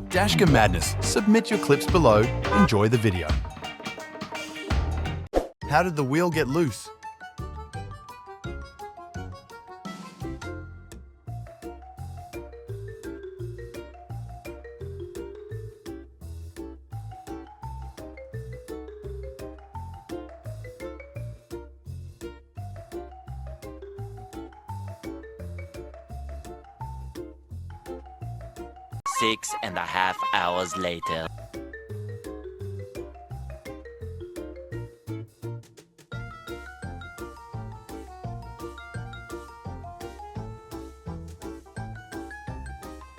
Dashcam Madness. Submit your clips below. Enjoy the video. How did the wheel get loose? Six and a half hours later.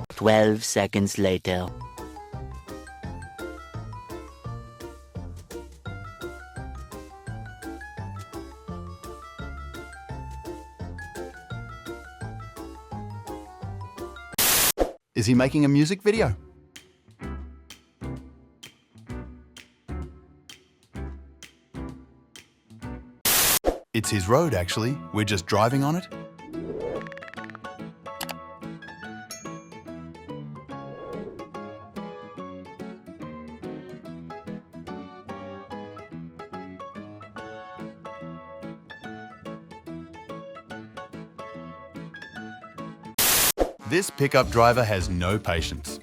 Twelve seconds later. Is he making a music video? It's his road, actually. We're just driving on it. This pickup driver has no patience.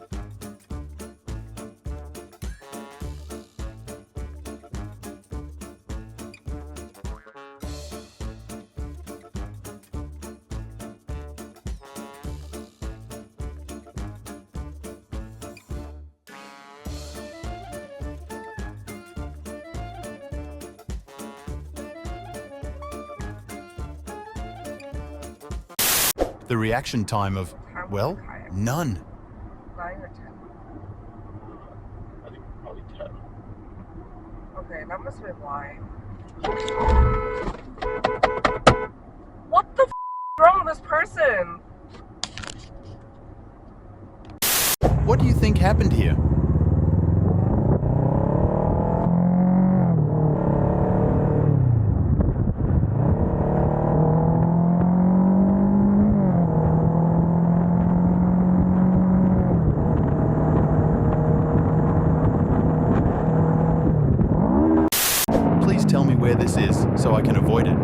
The reaction time of, well, none. 9 or 10? I think probably 10. Okay, that must be why. What the f is wrong with this person? What do you think happened here? Please tell me where this is so I can avoid it.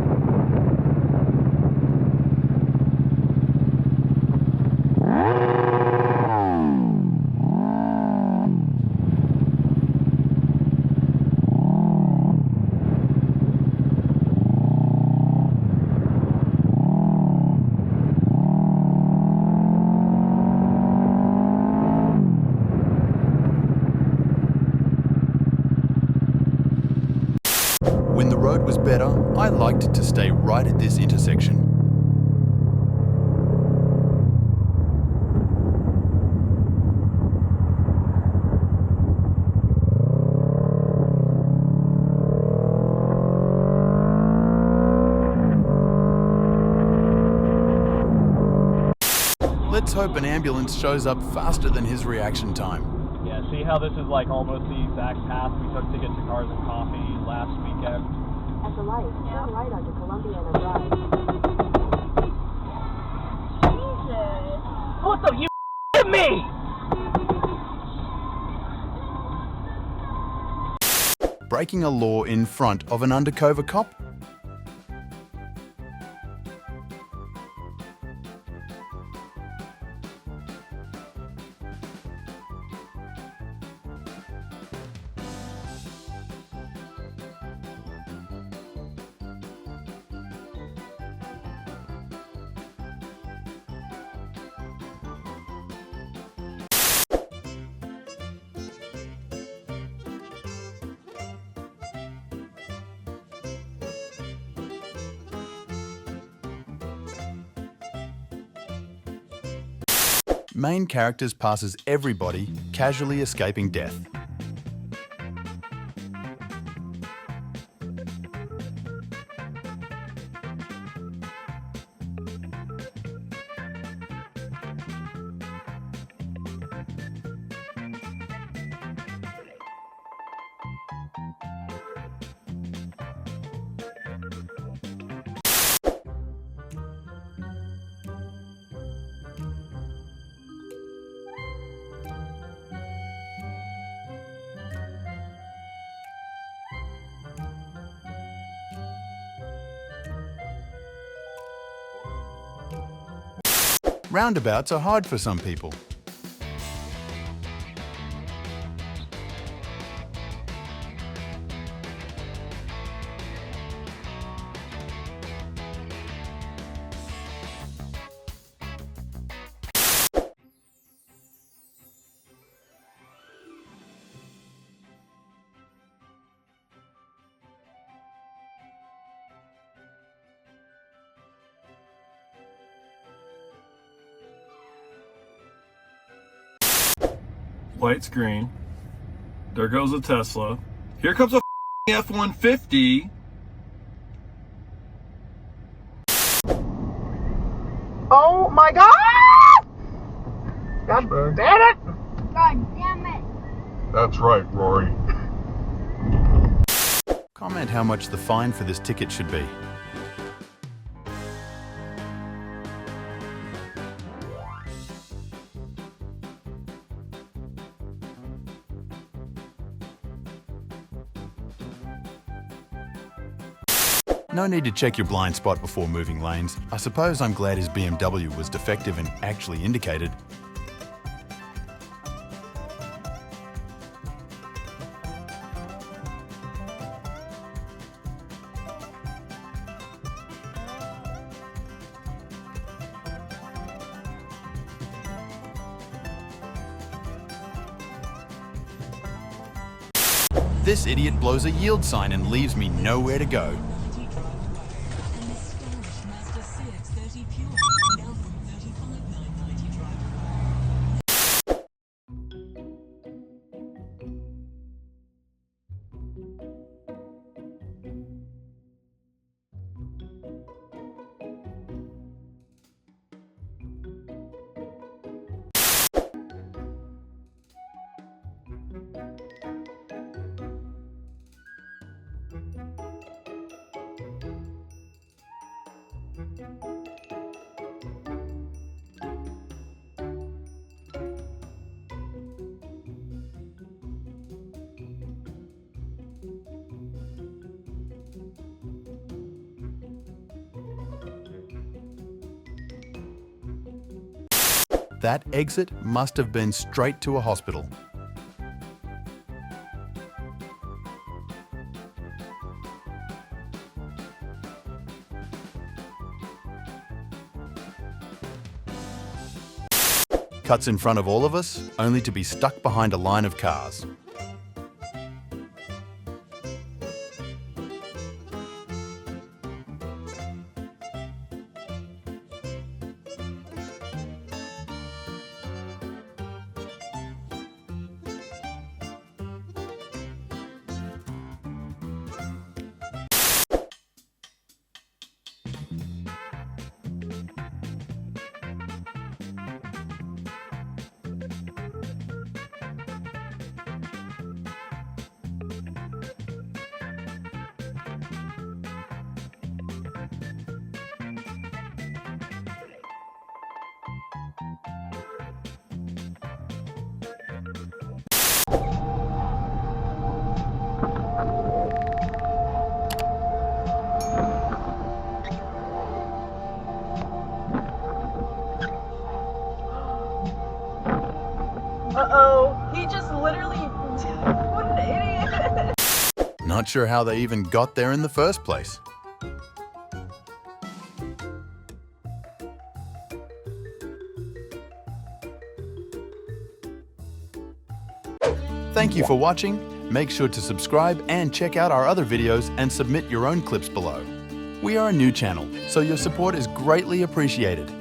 When the road was better, I liked to stay right at this intersection. Let's hope an ambulance shows up faster than his reaction time. Yeah, see how this is like almost the exact path we took to get to Cars and Coffee last weekend? At the light, turn right onto Columbiana Drive. Jesus. What the you hit me? Breaking a law in front of an undercover cop? Main characters passes everybody, casually escaping death. Roundabouts are hard for some people. Light's green. There goes a Tesla. Here comes a F-150. Oh my god! God damn it! God damn it! That's right, Rory. Comment how much the fine for this ticket should be. No need to check your blind spot before moving lanes. I suppose I'm glad his BMW was defective and actually indicated. This idiot blows a yield sign and leaves me nowhere to go. That exit must have been straight to a hospital. Cuts in front of all of us, only to be stuck behind a line of cars. Uh-oh, he just literally... what an idiot! Not sure how they even got there in the first place. Thank you for watching. Make sure to subscribe and check out our other videos and submit your own clips below. We are a new channel, so your support is greatly appreciated.